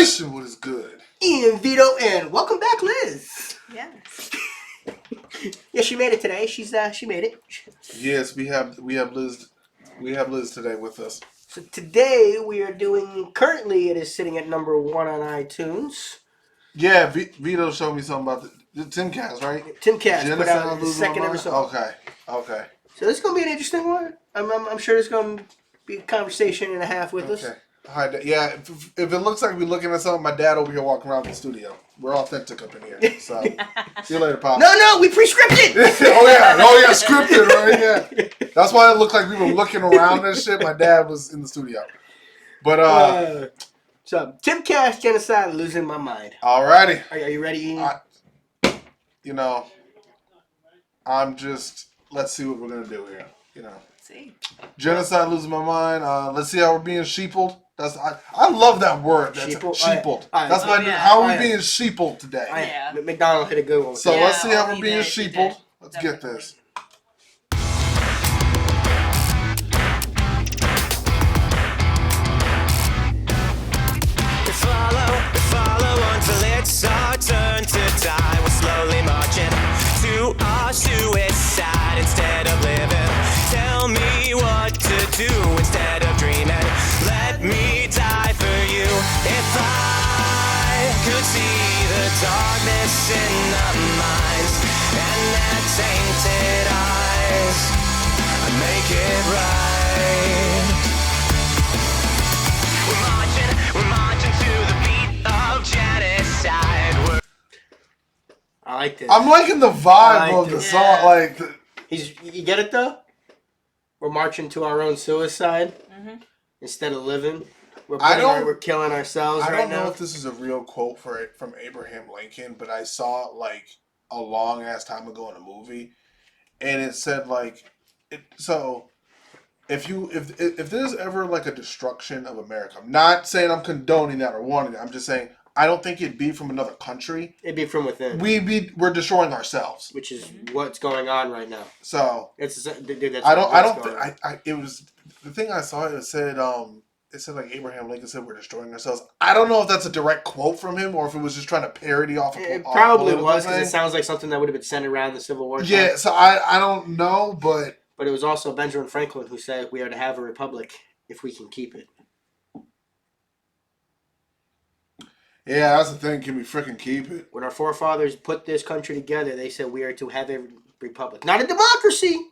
Nation, what is good? Ian, Vito, and welcome back, Liz. Yes. Yeah, she made it today. She made it. Yes, we have Liz. We have Liz today with us. So today we are doing. Currently, it is sitting at number 1 on iTunes. Yeah, Vito showed me something about the Timcast, right? Timcast put out the second episode. Okay. So this is gonna be an interesting one. I'm sure there's gonna be a conversation and a half with us. Hi, yeah. If it looks like we're looking at something, my dad over here walking around the studio. We're authentic up in here. So, see you later, Pop. No, we pre-scripted. oh yeah, scripted, right? Yeah. That's why it looked like we were looking around and shit. My dad was in the studio. But so Timcast, Genocide, losing my mind. Alrighty. Are you ready, Ian? I'm just. Let's see what we're gonna do here. See. Genocide, losing my mind. Let's see how we're being sheepled. I love that word. That's sheepled. That's how are we being sheepled today? Yeah. McDonald hit a good one. So let's see how we're being sheepled. Let's get this. We follow until it's our turn to die. We're slowly marching to our suicide instead of living. Tell me what to do instead of dreaming. Let me die for you. If I could see the darkness in our minds and their tainted eyes, I'd make it right. We're marching to the beat of genocide. I like this. I'm liking the vibe of the song. Like, you get it though? We're marching to our own suicide instead of living. We're killing ourselves. I don't know if this is a real quote from Abraham Lincoln, but I saw it like a long ass time ago in a movie, and it said like, if there's ever like a destruction of America, I'm not saying I'm condoning that or wanting it. I'm just saying I don't think it'd be from another country. It'd be from within. We're destroying ourselves, which is what's going on right now. So it's it was the thing I saw. It said like Abraham Lincoln said we're destroying ourselves. I don't know if that's a direct quote from him or if it was just trying to parody off. It probably was because it sounds like something that would have been sent around the Civil War. Yeah, time. So I don't know, but it was also Benjamin Franklin who said we are to have a republic if we can keep it. Yeah, that's the thing. Can we freaking keep it? When our forefathers put this country together, they said we are to have a republic. Not a democracy!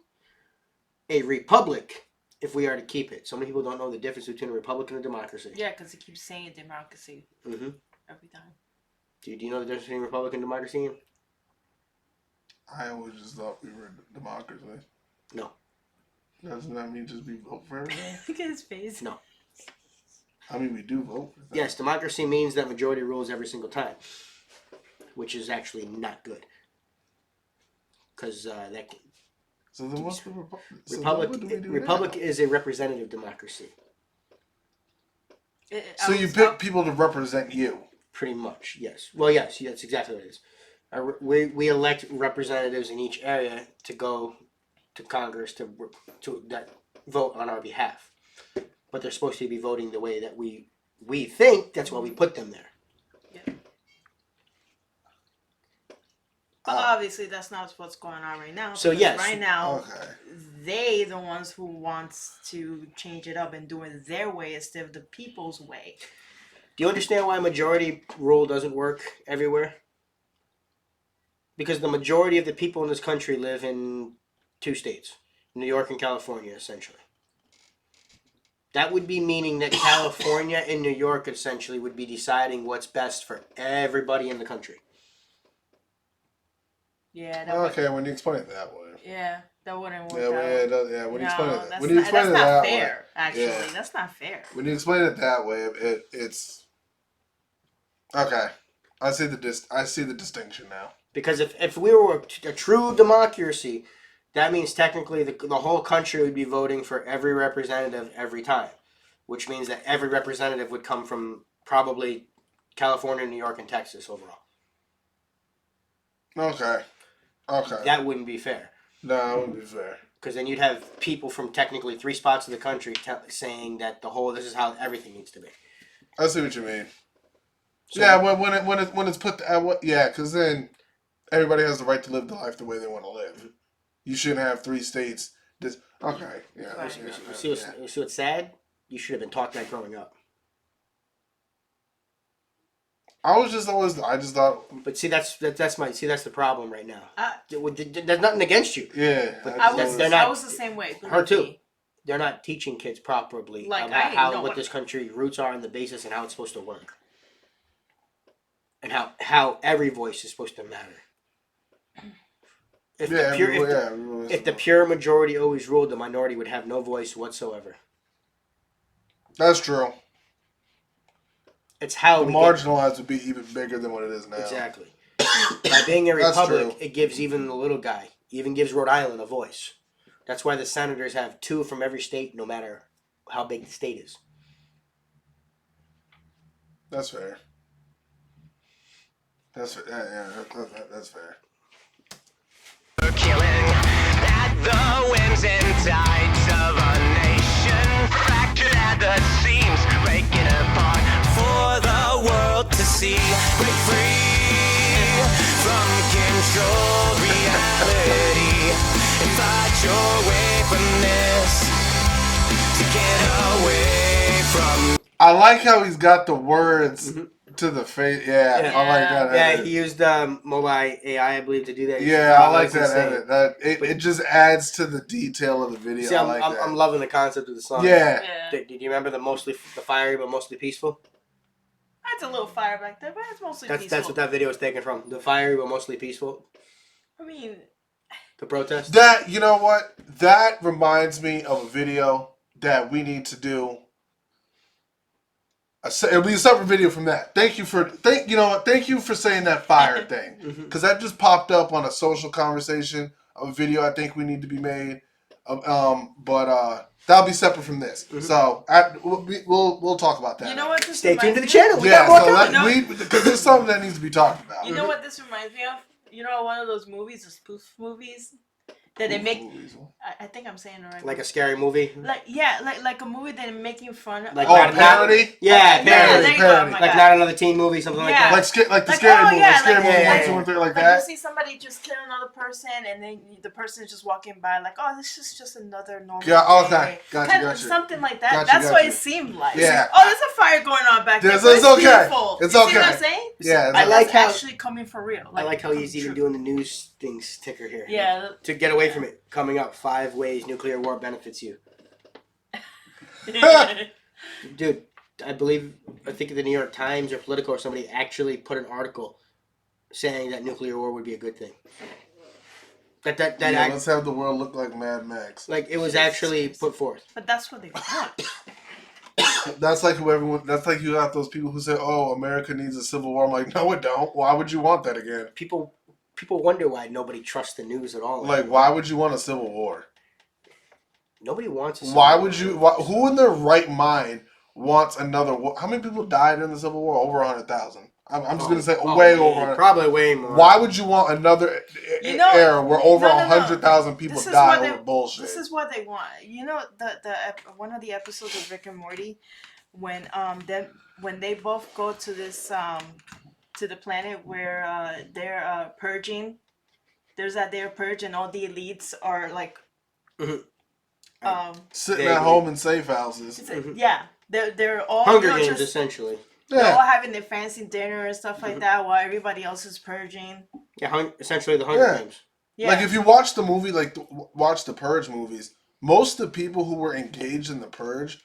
A republic, if we are to keep it. So many people don't know the difference between a republic and a democracy. Yeah, because they keep saying democracy every time. Do you know the difference between republic and democracy? I always just thought we were a democracy. No. Doesn't that mean just we vote for everything? Look at his face. No. I mean, we do vote for things. Yes, democracy means that majority rules every single time, which is actually not good. Because that. So then what's the republic? Republic is a representative democracy. So you pick people to represent you. Pretty much, yes. Well, yes, that's exactly what it is. We elect representatives in each area to go to Congress to that vote on our behalf. But they're supposed to be voting the way that we think. That's why we put them there. Yeah. But obviously, that's not what's going on right now. So yes, right now, they the ones who wants to change it up and do it their way instead of the people's way. Do you understand why majority rule doesn't work everywhere? Because the majority of the people in this country live in 2 states, New York and California, essentially. That would be meaning that California and New York essentially would be deciding what's best for everybody in the country. Yeah. When you explain it that way. Yeah, that wouldn't work out. When you explain it that way. That's not fair, actually. That's not fair. When you explain it that way, it's... Okay. I see the distinction now. Because if we were a true democracy... That means technically the whole country would be voting for every representative every time, which means that every representative would come from probably California, New York, and Texas overall. Okay. That wouldn't be fair. No, it wouldn't be fair. Because then you'd have people from technically 3 spots of the country saying that this is how everything needs to be. I see what you mean. So, Yeah, when it's put because then everybody has the right to live the life the way they want to live. You shouldn't have 3 states. Okay, yeah, Right. You see what's sad? You should have been taught that growing up. I just thought, But see, that's the problem right now. Uh, There's nothing against you. yeah. But I they're was not- I was the same way. Her believe too. me. They're not teaching kids properly Like, I about didn't know what what- this country's roots are and the basis and how it's supposed to work. And how every voice is supposed to matter. If the pure majority always ruled, the minority would have no voice whatsoever. That's true. It's how The marginalized would be even bigger than what it is now. Exactly. By being a That's republic, true. it gives even the little guy, even gives Rhode Island a voice. That's why the senators have 2 from every state, no matter how big the state is. That's fair. That's fair. Yeah, that's fair. Killing at the whims and tides of a nation, fractured at the seams, breaking apart for the world to see. Break free from controlled reality and fight your way from this to get away from. I like how he's got the words to the face. Yeah, I like that. Yeah, edit. he used mobile AI, I believe, to do that. Yeah, I like that insane. edit. It just adds to the detail of the video. See, I like that. I'm loving the concept of the song. Yeah. Yeah. Did you remember the fiery but mostly peaceful? That's a little fire back there, but it's mostly peaceful. That's what that video is taken from. The fiery but mostly peaceful. I mean, The protest. That, you know what? That reminds me of a video that we need to do. It'll be a separate video from that. Thank you for saying that fire thing, because that just popped up on a social conversation of a video I think we need to be made. But that'll be separate from this. So we'll talk about that. you know what? This Stay tuned to the reminds channel. We Yeah, got more so coming. because there's something that needs to be talked about. You know what this reminds me of? You know, one of those movies, the spoof movies that they make. I think I'm saying it right. Like a scary movie. like a movie that they're making fun of. Like Oh, not parody? Yeah, Yeah, parody. there you go. Oh my Like God. not another teen movie, something like Yeah. that. Like the Like, scary oh, movie, yeah, scary like- movie, yeah, 1, yeah. 2, and 3, like Like that. you see somebody just kill another person, and then the person is just walking by, like, oh, this is just another normal. Yeah, okay. day. Gotcha, Kind of gotcha. Something like that. Gotcha, That's what gotcha. it seemed like. Yeah. It's like, oh, there's a fire going on back there. It's So it's okay. beautiful. It's you okay. See what I'm saying? Yeah, I Like like that's how- actually coming for real. I like how coming he's even true. doing the news things ticker here. Yeah. To get away from it, coming up 5 ways nuclear war benefits you. Dude, I think the New York Times or Politico or somebody actually put an article saying that nuclear war would be a good thing. Let's have the world look like Mad Max. Like it was actually put forth. But that's what they want. That's like that's like you got those people who say, "Oh, America needs a civil war." I'm like, no, it don't. Why would you want that again? People wonder why nobody trusts the news at all. Like, why would you want a civil war? Nobody wants. Why would you? Who in their right mind wants another war? How many people died in the Civil War? Over 100,000. I'm just gonna say way over. 100. Probably way more. Why would you want another era where over 100,000 people This is die what over bullshit? This is what they want. You know, the one of the episodes of Rick and Morty, when they both go to this to the planet where they're purging. There's that they're purge and all the elites are like. Sitting at home in safe houses. Yeah, they're all Hunger Games essentially. They're all Yeah, having their fancy dinner and stuff like that while everybody else is purging. Yeah, essentially the Hunger Yeah. Games. Yeah. like if you watch the movie, watch the Purge movies, most of the people who were engaged in the Purge,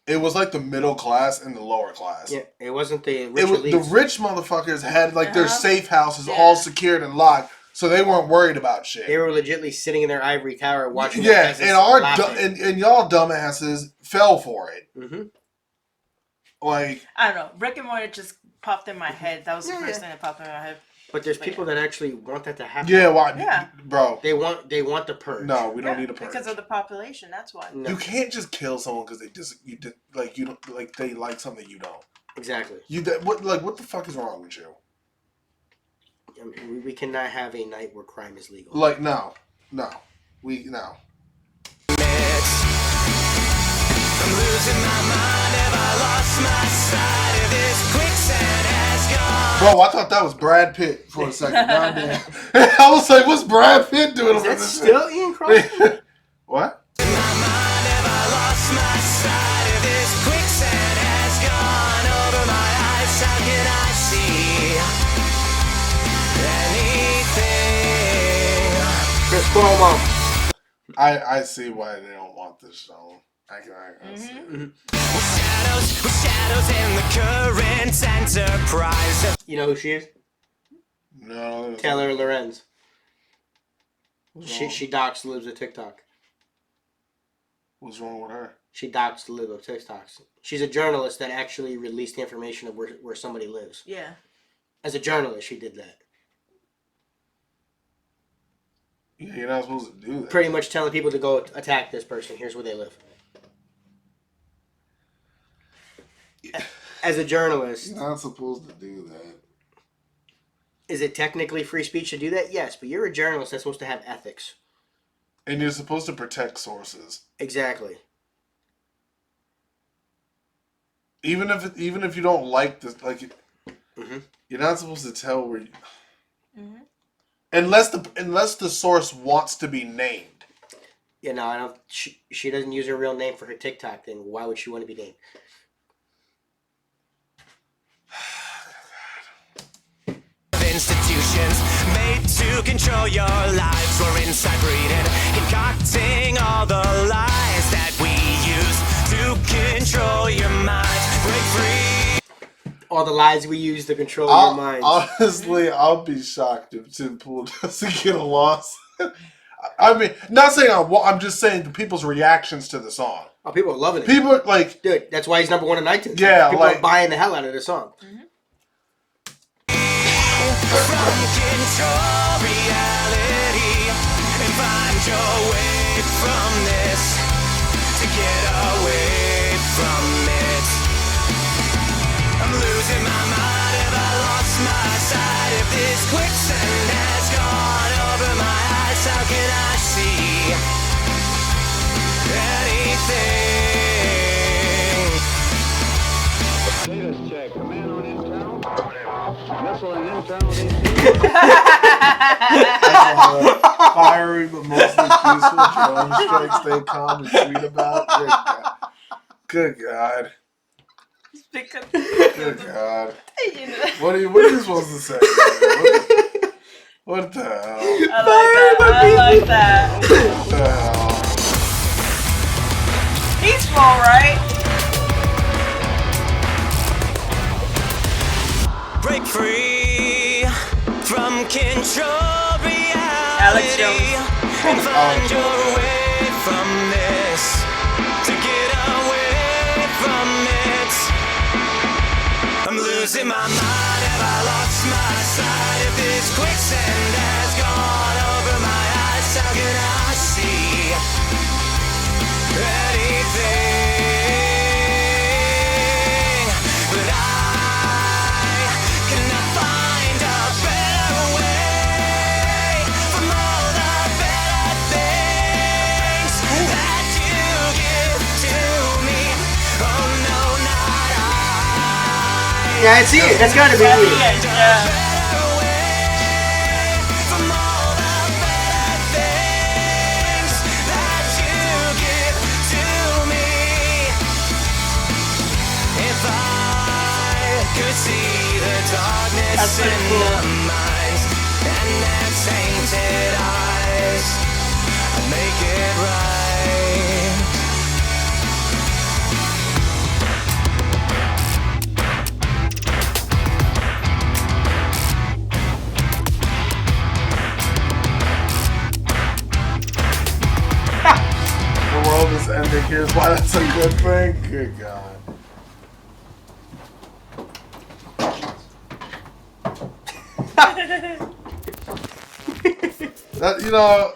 it was like the middle class and the lower class. Yeah, it wasn't the rich The elites. rich motherfuckers had their Uh-huh. safe houses Yeah. all secured and locked, so they weren't worried about shit. They were legitimately sitting in their ivory tower watching. the Yeah, peasants and laughing. and y'all dumbasses fell for it. Mm-hmm. Like, I don't know. Rick and Morty just popped in my head. That was the Yeah, first yeah. thing that popped in my head. But there's But people that actually want that to happen. yeah, why, Yeah. bro? They want the purge. No, we don't Yeah, need a purge. because of the population. That's why. No, You can't just kill someone because you don't like they like something you don't. exactly. What the fuck is wrong with you? I mean, we cannot have a night where crime is legal. Like no. I'm losing my mind. Have I lost my sight? If this quicksand has Bro, I thought that was Brad Pitt for a second. Goddamn. I was like, what's Brad Pitt doing Is over that this still Ian Crawford? shit? What? My mind, have I lost my sight? If this quicksand has gone over my eyes, how can I see anything? Chris Cuomo. I see why they don't want this song. I see. With shadows in the current enterprise. You know who she is? No. Taylor Lorenz. What's She docs lives of TikTok. What's wrong with her? She docs live of TikToks. She's a journalist that actually released the information of where somebody lives. Yeah. As a journalist, she did that. Yeah, you're not supposed to do that. Pretty much telling people to go attack this person. Here's where they live. As a journalist, You're not supposed to do that. is it technically free speech to do that? Yes, but you're a journalist that's supposed to have ethics. And you're supposed to protect sources. Exactly. Even if you don't like this, like, Mm-hmm. you're not supposed to tell where. Mm-hmm. Unless the source wants to be named. Yeah, no, I don't. She doesn't use her real name for her TikTok thing. Why would she want to be named? Institutions made to control your lives. We're inside breeding, concocting all the lies that we use to control your mind. Break free. All the lies we use to control your minds. Honestly, I'll be shocked if Tim Pool doesn't get a loss. I mean, not saying I'm just saying the people's reactions to the song. Oh, people are loving it. People are like, Dude, that's why he's number one on iTunes. Yeah, people like- are buying the hell out of the song. From control reality and find your way from this to get away from it. I'm losing my mind. Have I lost my sight? If this quicksand has gone over my eyes, how can I see anything? Status check. Command on internal. Missile and internal. fiery but mostly peaceful drone strikes. Stay calm and tweet about. Good God. Because Good God. you know, What are you supposed to say? What the hell? I like that. What the hell? Peaceful, right? Break free from control reality Alex Jones. and find your way from this to get away from it. I'm losing my mind. Have I lost my sight? If this quicksand has gone over my eyes, how can I see anything? But I cannot find a better way from all the better things that you give to me. Oh no, not I. Yeah, I see it. That's gotta be At the weird. end, yeah. Better way from all the better things that you give to me. If I could see the darkness That's pretty in cool. the minds and their tainted eyes, I'd make it right. The world is ending. Here's why that's a good thing. Good God. That, you know,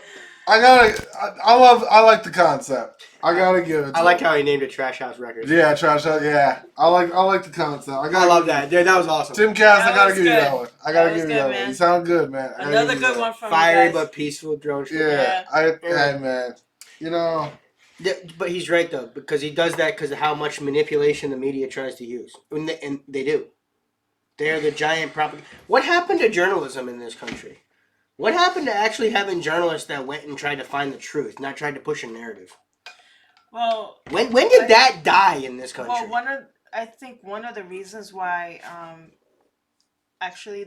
I like the concept. I gotta give it. To I like him. how he named it Trash House Records. Yeah, trash out. Yeah, I like the concept. I love that. Dude, that was awesome. Timcast, That I gotta was give you good. that one. I gotta That was give you good, that man. one. You sound good, man. I gotta Another give you good that. one from Fiery you guys. but peaceful drone strike. Yeah, Yeah. hey man, you know, Yeah, but he's right though, because he does that because of how much manipulation the media tries to use, and they do. They're the giant propaganda. What happened to journalism in this country? What happened to actually having journalists that went and tried to find the truth, not tried to push a narrative? Well, When did that die in this country? well, I think one of the reasons why, actually,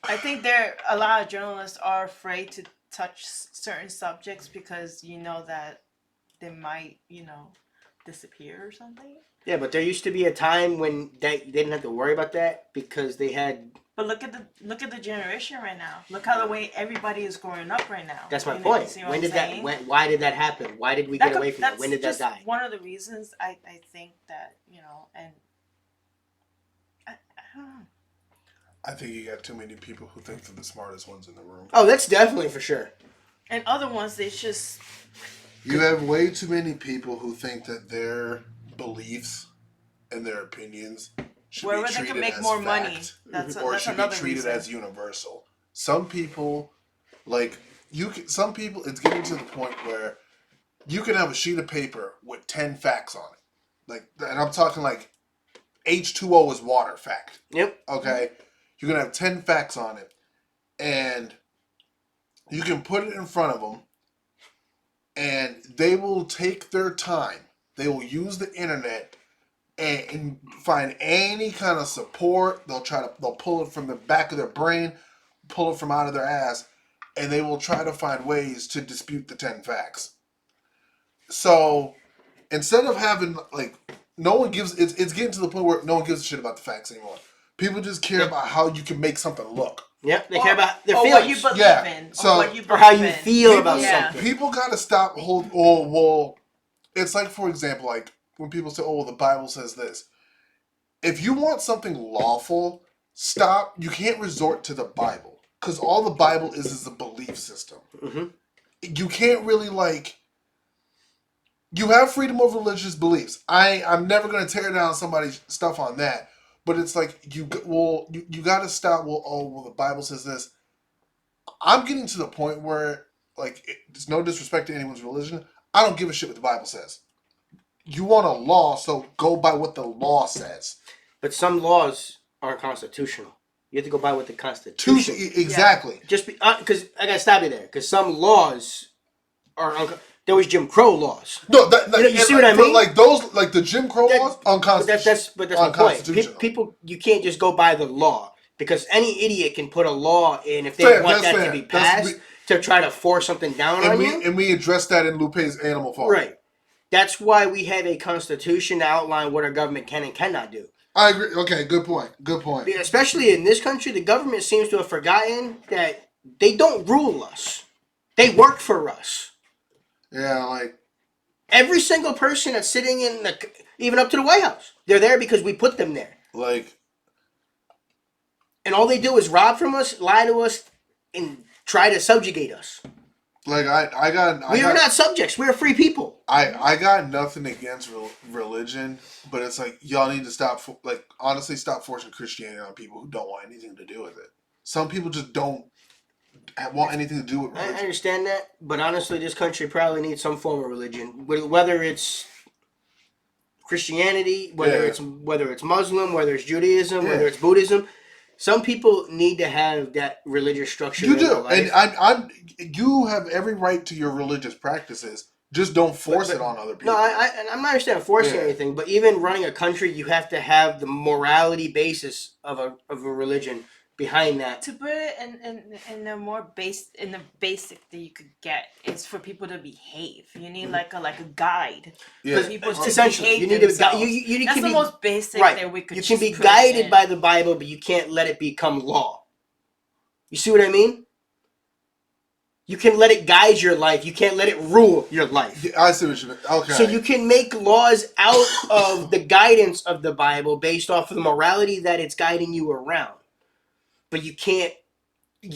I think a lot of journalists are afraid to touch certain subjects because that they might, disappear or something. Yeah, but there used to be a time when they didn't have to worry about that because they had. But look at the generation right now. Look how the way everybody is growing up right now. That's my You point. see what When I'm did saying? why did that happen? Why did we get away from that? When did that That's die? just one of the reasons I think that and I don't know. I think you got too many people who think they're the smartest ones in the room. Oh, that's definitely for sure. And other ones, they just You have way too many people who think that their beliefs and their opinions should wherever be they treated can make as more fact, money. That's should be another treated reason. as universal. Some people, some people, it's getting to the point where you can have a sheet of paper with 10 facts on it. And I'm talking like H2O is water fact. Yep. Okay? You're going to have 10 facts on it. And you can put it in front of them. And they will take their time. They will use the internet and find any kind of support. They'll pull it from the back of their brain, pull it from out of their ass, and they will try to find ways to dispute the 10 facts. So instead of having no one gives, it's getting to the point where no one gives a shit about the facts anymore. People just care about how you can make something look. Yep. They care about their or feelings. what you believe Yeah, in, so- what you Or how believe you in. feel People- about Yeah. something. People gotta stop well, it's like, for example, like when people say, oh, well, the Bible says this. If you want something lawful, you can't resort to the Bible. Because all the Bible is a belief system. Mm-hmm. You can't really, you have freedom of religious beliefs. I'm never going to tear down somebody's stuff on that. But it's like, you got to stop, well, the Bible says this. I'm getting to the point where, there's no disrespect to anyone's religion. I don't give a shit what the Bible says. You want a law, so go by what the law says. But some laws aren't constitutional. You have to go by what the Constitution. Exactly. Just because I gotta stop you there. Because some laws are there was Jim Crow laws. No, you see what I mean? Like those, like the Jim Crow laws, unconstitutional. But that's my point. People, you can't just go by the law because any idiot can put a law in if they want that to be passed to try to force something down on you. And we addressed that in Lupe's Animal Farm. Right. That's why we have a constitution to outline what our government can and cannot do. I agree. Okay, good point. Good point. Especially in this country, the government seems to have forgotten that they don't rule us. They work for us. Yeah, every single person that's sitting in even up to the White House, they're there because we put them there. And all they do is rob from us, lie to us, and try to subjugate us. We are not subjects. We're free people. I got nothing against religion, but it's like, y'all need to stop, honestly, stop forcing Christianity on people who don't want anything to do with it. Some people just don't want anything to do with religion. I understand that, but honestly, this country probably needs some form of religion, whether it's Christianity, whether it's Muslim, whether it's Judaism, whether it's Buddhism. Some people need to have that religious structure. You in do, their life. and you have every right to your religious practices. Just don't force it on other people. No, I'm not understanding forcing anything, but even running a country, you have to have the morality basis of a religion behind that. To put it in the basic that you could get is for people to behave. You need like a guide for people to Essentially, behave you need themselves. That's the most basic right. that we could. You can be guided by the Bible, but you can't let it become law. You see what I mean? You can let it guide your life. You can't let it rule your life. I see what you mean. Okay. So you can make laws out of the guidance of the Bible based off of the morality that it's guiding you around. But you can't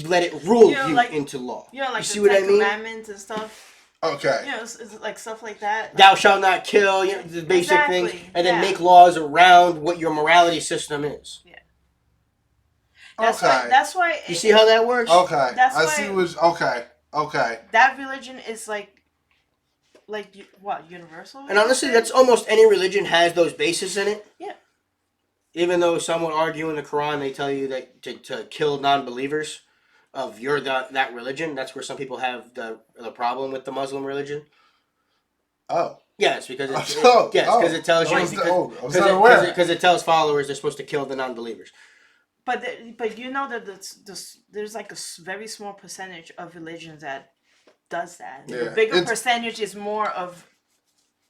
let it rule you into law. Like you see the what I mean? Commandments and stuff. Okay. It's like stuff like that. Thou shalt not kill, the basic things, and then make laws around what your morality system is. Yeah. That's why. You see how that works? Okay. That's why. Okay. That religion is universal? And honestly, that's almost any religion has those bases in it. Yeah. Even though some would argue in the Quran, they tell you that to kill non-believers of that religion. That's where some people have the problem with the Muslim religion. Oh. Yes, because it tells you I was not aware. because it tells followers they're supposed to kill the non-believers. But you know that there's like a very small percentage of religions that does that. Yeah. The bigger percentage is more of.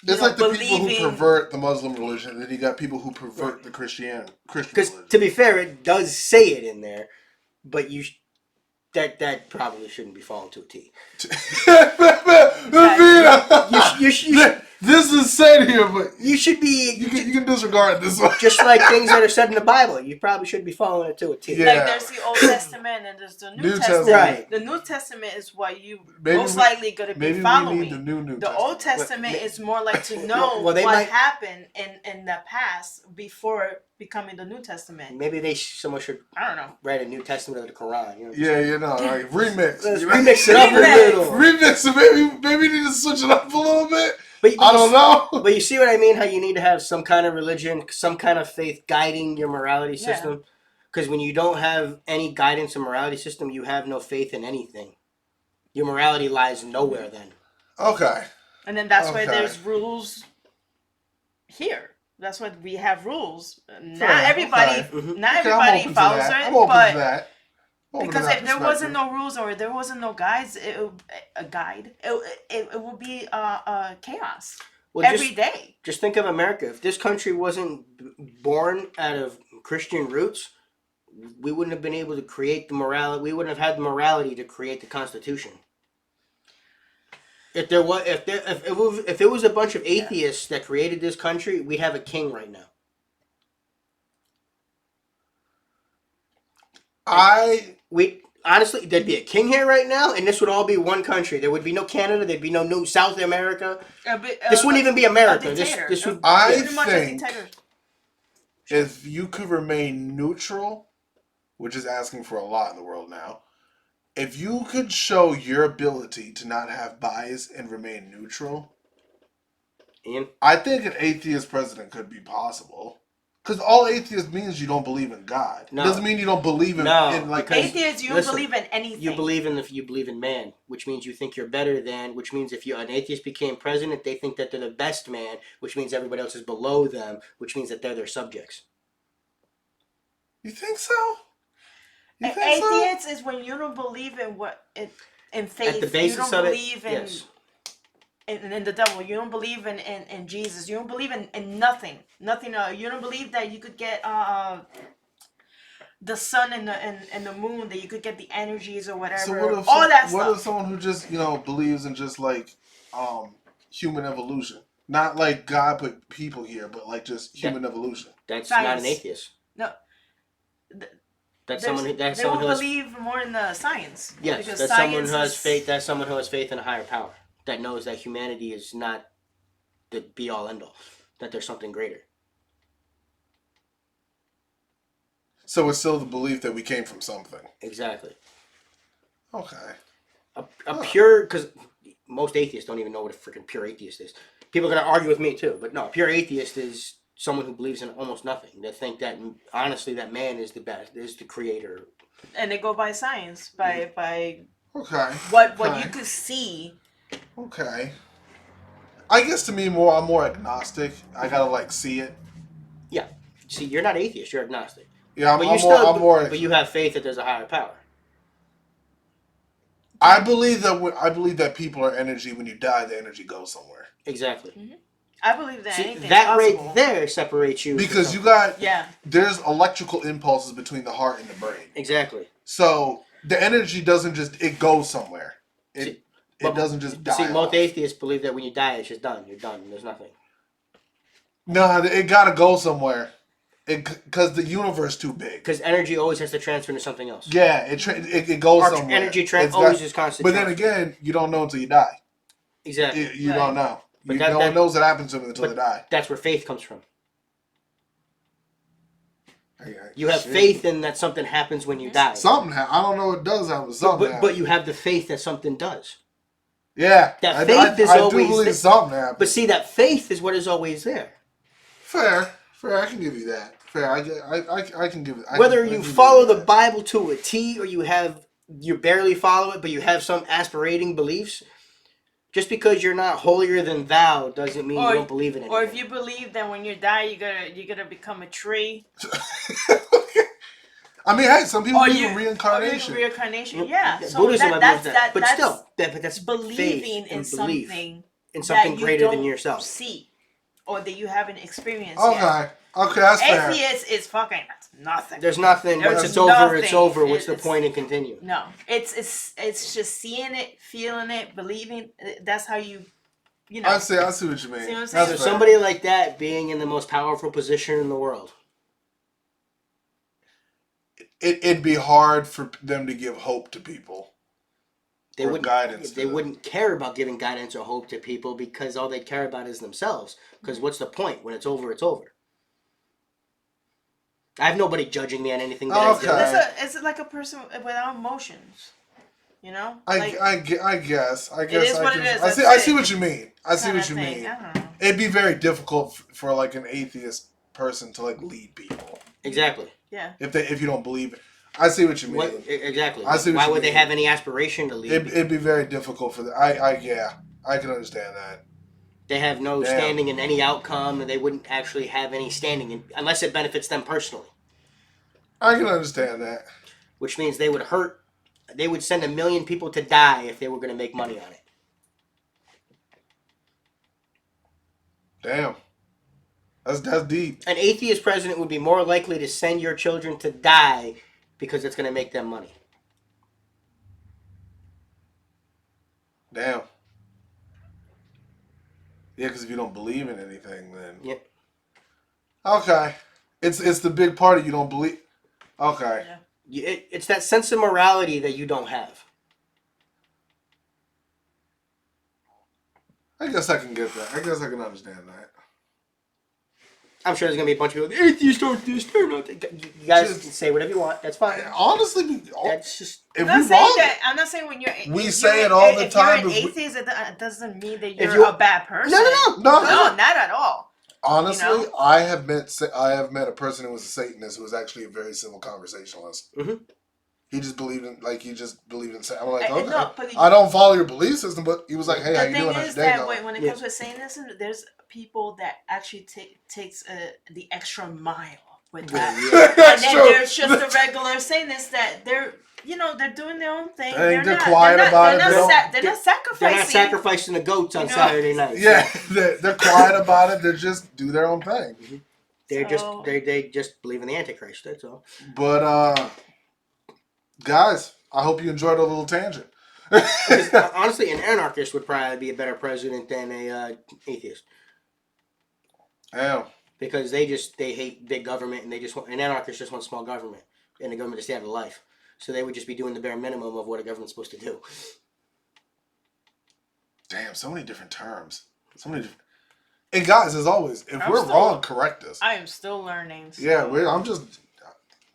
It's like the people who pervert the Muslim religion, and then you got people who pervert the Christian Because religion. to be fair, it does say it in there, but that probably shouldn't be followed to a T. This is said here, but You should be. you can disregard this one. Just like things that are said in the Bible, you probably should be following it to a T. Yeah. Like there's the Old Testament and there's the New Testament. Right. The New Testament is what you Maybe most likely going to be following. We need the New The Testament. Old Testament is more like to know Well, they what might- happened in the past before becoming the New Testament. Maybe someone should I don't know. write a New Testament of the Quran. You know, Yeah, you know, like remix. Let's remix it up a little. Remix it. Maybe we need to switch it up a little bit. But I don't know. But you see what I mean? How you need to have some kind of religion, some kind of faith guiding your morality system. Because when you don't have any guidance or morality system, you have no faith in anything. Your morality lies nowhere then. Okay. And then that's why Okay. there's rules here. That's why we have rules. Not Fair, everybody, okay. Mhm. not Okay, I'm everybody open to follows that. it, I'm open but to that. Open to because that if there wasn't perspective. no rules or there wasn't no guides, a guide, it would be chaos Well, every day. Just think of America. If this country wasn't born out of Christian roots, we wouldn't have been able to create the morality. We wouldn't have had the morality to create the Constitution. If it was a bunch of atheists that created this country, we'd have a king right now. Honestly, there'd be a king here right now, and this would all be one country. There would be no Canada. There'd be no New South America. This wouldn't even be America. This would. I Pretty much a think dictator. if you could remain neutral, which is asking for a lot in the world now, if you could show your ability to not have bias and remain neutral, Ian? I think an atheist president could be possible. Because all atheist means you don't believe in God. No. It doesn't mean you don't believe in, No, in like because- Atheists, you don't listen, believe in anything. You believe in man, which means you think you're better than. Which means if an atheist became president, they think that they're the best man, which means everybody else is below them, which means that they're their subjects. You think so? You think so? Atheists is when you don't believe in in faith. At the basis you don't of believe it, in, yes. in the devil. You don't believe in Jesus. You don't believe in nothing. Nothing. You don't believe that you could get the sun and the moon. That you could get the energies or whatever. So what if all that what stuff. if someone who just believes in just like human evolution, not like God put people here, but like just human evolution? That's Science. not an atheist. No. That's someone who. That's they someone will who has. believe more in the science. Yes, because that's someone who science has faith. That's someone who has faith in a higher power that knows that humanity is not the be all end all. That there's something greater. So it's still the belief that we came from something. Exactly. Okay. A pure, because most atheists don't even know what a freaking pure atheist is. People are gonna argue with me too, but no, a pure atheist is someone who believes in almost nothing. They think that honestly that man is the best, is the creator. And they go by science, by Okay. what Okay. you could see. Okay. I guess to me I'm more agnostic. I gotta like see it. Yeah. See, you're not atheist. You're agnostic. Yeah, But I'm more. But you have faith that there's a higher power. I believe that people are energy. When you die, the energy goes somewhere. Exactly. I believe that See, anything's that possible. right there separates you. Because from you got Yeah. there's electrical impulses between the heart and the brain. exactly. So the energy doesn't just it goes somewhere. It doesn't just die. See, most off. atheists believe that when you die, it's just done. You're done. There's nothing. No, it gotta go somewhere. Because the universe too big. Because energy always has to transfer into something else. Yeah, it goes Our somewhere. energy It's always got- is constant. But then transfer. again, you don't know until you die. Exactly. You Right. don't know. But No one knows what happens to them until they die. That's where faith comes from. I You have shit. faith in that something happens when you die. Something I don't know what does happen. Something But you have the faith that something does. yeah, that faith is I always do believe there. something happens. But see, that faith is what is always there. Fair. I can give you that. fair. I can give it. Whether you follow the Bible to a T or you barely follow it, but you have some aspirating beliefs, just because you're not holier than thou doesn't mean you don't believe in anything. Or if you believe that when you die, you're gonna become a tree. I mean, hey, some people believe in reincarnation. Reincarnation, yeah. So Buddhism, I believe that. But that's still, that's believing faith in and belief something in something that you greater than don't yourself. see, or that you haven't experienced Okay, yet. okay, that's fair. Atheist is fucking nothing. There's nothing. Once There's it's over, it's nothing. over. What's the point in continuing? No, it's just seeing it, feeling it, believing. That's how you know. I see what you mean. See what I'm That's saying? fair. So somebody like that being in the most powerful position in the world. It'd be hard for them to give hope to people. They Or wouldn't. guidance They to them. wouldn't care about giving guidance or hope to people because all they care about is themselves. Because what's the point? When it's over, it's over. I have nobody judging me on anything that I do. Okay. It's like a person without emotions. You know. I guess. It is what it is. I see what you mean. I see what you thing. mean. I don't know. It'd be very difficult for like an atheist person to like lead people Exactly. Yeah. if you don't believe it. I see what you mean. Exactly. I see what Why you would they mean. have any aspiration to lead? It'd be very difficult for them. I can understand that. They have no Damn. standing in any outcome, and they wouldn't actually have any standing unless it benefits them personally. I can understand that. Which means they would hurt. They would send 1 million people to die if they were going to make money on it. Damn. That's deep. An atheist president would be more likely to send your children to die because it's going to make them money. Damn. Yeah, because if you don't believe in anything, then Yep. okay. It's the big part of you don't believe. Okay. Yeah. It's that sense of morality that you don't have. I guess I can get that. I guess I can understand that. I'm sure there's going to be a bunch of people, the atheists don't this, they're not. You guys can say whatever you want. That's fine. Honestly, That's just. if I'm we not saying want, that. I'm not saying when you're. We if say you're- it all the if time, You're if an we- atheist. It doesn't mean that If you're you- a bad person. No, not at all. honestly, You know? I have met a person who was a Satanist who was actually a very civil conversationalist. Mhm. He just believed in I'm like, I- okay, no, but I don't follow your belief system, but he was like, hey, how The you thing doing? is How's your day that going? when it comes to Satanism, there's people that actually takes the extra mile with that. That's And then true. there's just the regular Satanists that they're doing their own thing. They're not quiet about it. They're They not, don't- they're not sacrificing. They're not sacrificing the goats on You know? Saturday night. Yeah, they're quiet about it. They just do their own thing. They're So- they just believe in the Antichrist. That's all. But guys, I hope you enjoyed our little tangent. Because, honestly, an anarchist would probably be a better president than a atheist Damn. because they hate big government and an anarchist just wants small government and the government to stay out of life. So they would just be doing the bare minimum of what a government's supposed to do. Damn, so many different terms. So many different. And guys, as always, if I'm we're still- wrong, correct us. I am still learning. So. Yeah,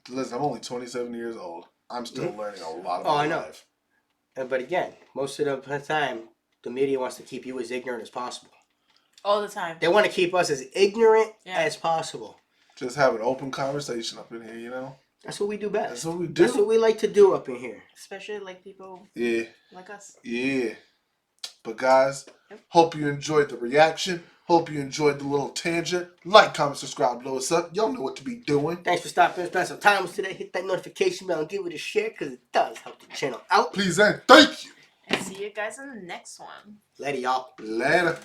listen, I'm only 27 years old. I'm still learning a lot about I know. life. But again, most of the time, the media wants to keep you as ignorant as possible. All the time. They want to keep us as ignorant Yeah. as possible. Just have an open conversation up in here, you know? That's what we do best. That's what we do. That's what we like to do up in here. Especially like people Yeah, like us. yeah. But guys, hope you enjoyed the reaction. Hope you enjoyed the little tangent. Like, comment, subscribe, blow us up. Y'all know what to be doing. Thanks for stopping and spending some time with us today. Hit that notification bell and give it a share because it does help the channel out. Please and thank you. And see you guys in the next one. Later, y'all. Later.